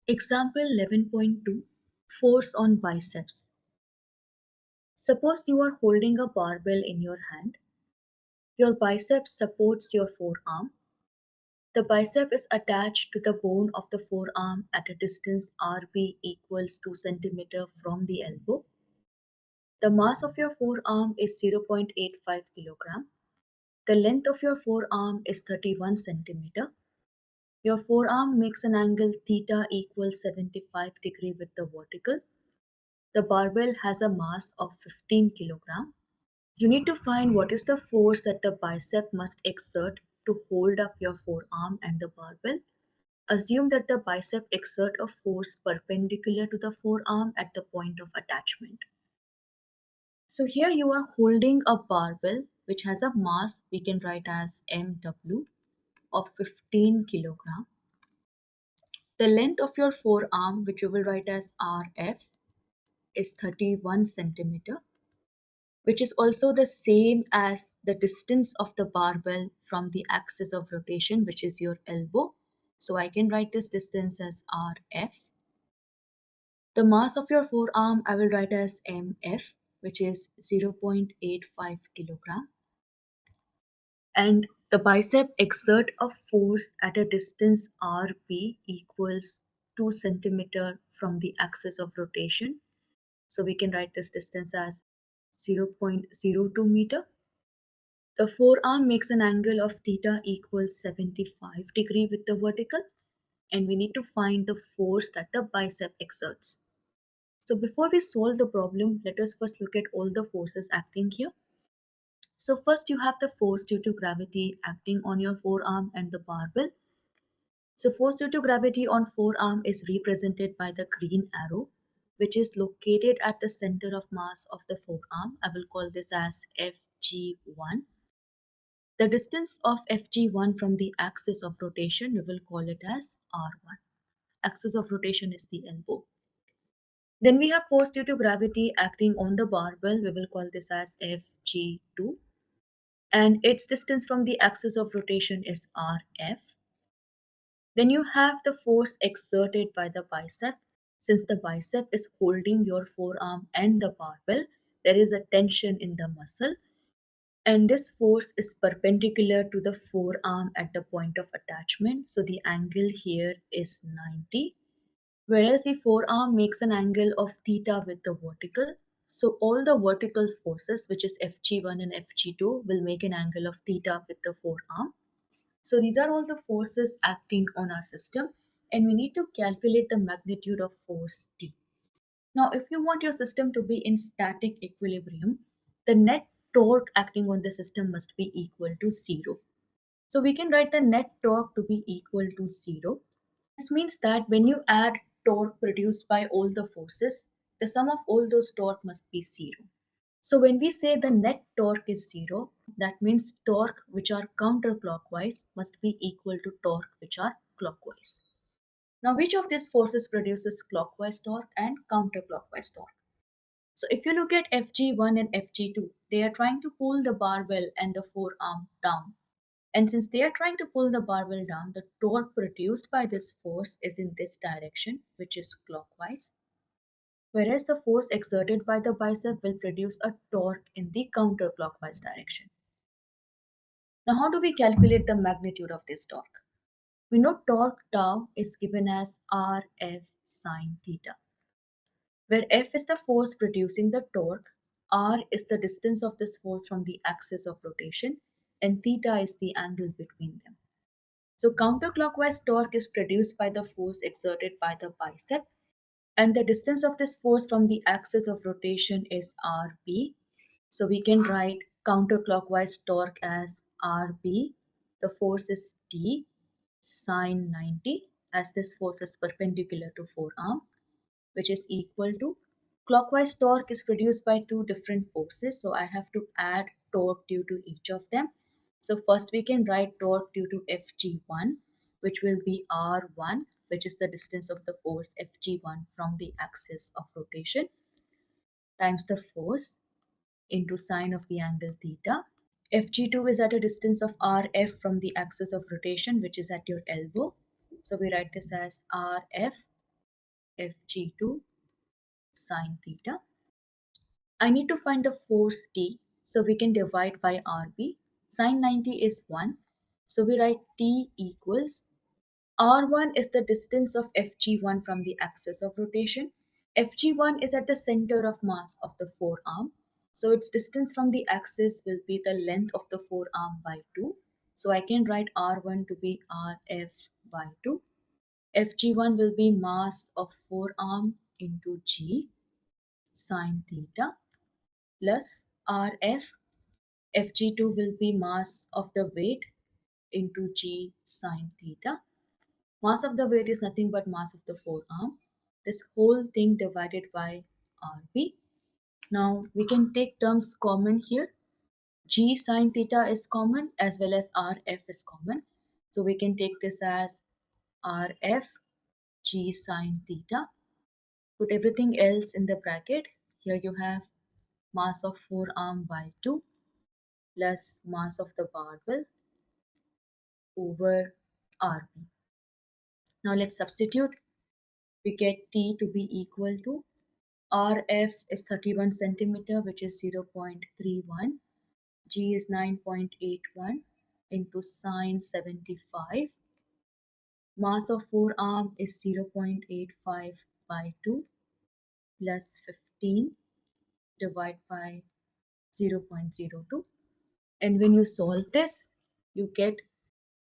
Example 11.2, Force on biceps. Suppose you are holding a barbell in your hand. Your bicep supports your forearm. The bicep is attached to the bone of the forearm at a distance RB equals 2 cm from the elbow. The mass of your forearm is 0.85 kg. The length of your forearm is 31 cm. Your forearm makes an angle theta equals 75° with the vertical. The barbell has a mass of 15 kg. You need to find what is the force that the bicep must exert to hold up your forearm and the barbell. Assume that the bicep exert a force perpendicular to the forearm at the point of attachment. So here you are holding a barbell which has a mass we can write as mw of 15 kg. The length of your forearm, which you will write as rf, is 31 centimeter, which is also the same as the distance of the barbell from the axis of rotation, which is your elbow. So I can write this distance as rf. The mass of your forearm I will write as mf, which is 0.85 kilogram. And the bicep exert a force at a distance rp equals 2 centimeter from the axis of rotation. So we can write this distance as 0.02 meter. The forearm makes an angle of theta equals 75° with the vertical, and we need to find the force that the bicep exerts. So before we solve the problem, let us first look at all the forces acting here. So first you have the force due to gravity acting on your forearm and the barbell. So force due to gravity on forearm is represented by the green arrow, which is located at the center of mass of the forearm. I will call this as Fg1. The distance of Fg1 from the axis of rotation, we will call it as R1. Axis of rotation is the elbow. Then we have force due to gravity acting on the barbell. We will call this as Fg2. And its distance from the axis of rotation is Rf. Then you have the force exerted by the bicep. Since the bicep is holding your forearm and the barbell, there is a tension in the muscle. And this force is perpendicular to the forearm at the point of attachment. So the angle here is 90. Whereas the forearm makes an angle of theta with the vertical. So all the vertical forces, which is Fg1 and Fg2, will make an angle of theta with the forearm. So these are all the forces acting on our system, and we need to calculate the magnitude of force T. Now, if you want your system to be in static equilibrium, the net torque acting on the system must be equal to 0. So we can write the net torque to be equal to 0. This means that when you add torque produced by all the forces, the sum of all those torque must be 0. So when we say the net torque is 0, that means torque which are counterclockwise must be equal to torque which are clockwise. Now which of these forces produces clockwise torque and counterclockwise torque? So if you look at Fg1 and Fg2, they are trying to pull the barbell and the forearm down. And since they are trying to pull the barbell down, the torque produced by this force is in this direction, which is clockwise. Whereas the force exerted by the bicep will produce a torque in the counterclockwise direction. Now, how do we calculate the magnitude of this torque? We know torque tau is given as Rf sine theta, where F is the force producing the torque, R is the distance of this force from the axis of rotation, and theta is the angle between them. So counterclockwise torque is produced by the force exerted by the bicep, and the distance of this force from the axis of rotation is Rb. So we can write counterclockwise torque as Rb. The force is T sine 90, as this force is perpendicular to forearm, which is equal to clockwise torque is produced by two different forces. So I have to add torque due to each of them. So first we can write torque due to Fg1, which will be R1, which is the distance of the force Fg1 from the axis of rotation, times the force into sine of the angle theta. Fg2 is at a distance of Rf from the axis of rotation, which is at your elbow. So we write this as Rf Fg2 sine theta. I need to find the force T, so we can divide by RB. Sine 90 is 1, so we write T equals R1 is the distance of Fg1 from the axis of rotation. Fg1 is at the center of mass of the forearm, so its distance from the axis will be the length of the forearm by 2. So I can write R1 to be Rf by 2. Fg1 will be mass of forearm into G sine theta plus Rf. Fg2 will be mass of the weight into G sine theta. Mass of the weight is nothing but mass of the forearm. This whole thing divided by Rb. Now we can take terms common here. G sine theta is common as well as Rf is common. So we can take this as Rf G sine theta. Put everything else in the bracket. Here you have mass of forearm by 2 plus mass of the barbell over Rb. Now let's substitute. We get T to be equal to RF is 31 centimeter, which is 0.31. G is 9.81 into sine 75. Mass of forearm is 0.85 by 2 plus 15 divided by 0.02. And when you solve this, you get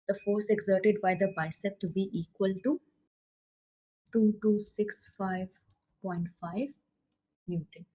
the force exerted by the bicep to be equal to 2265.5 Newton.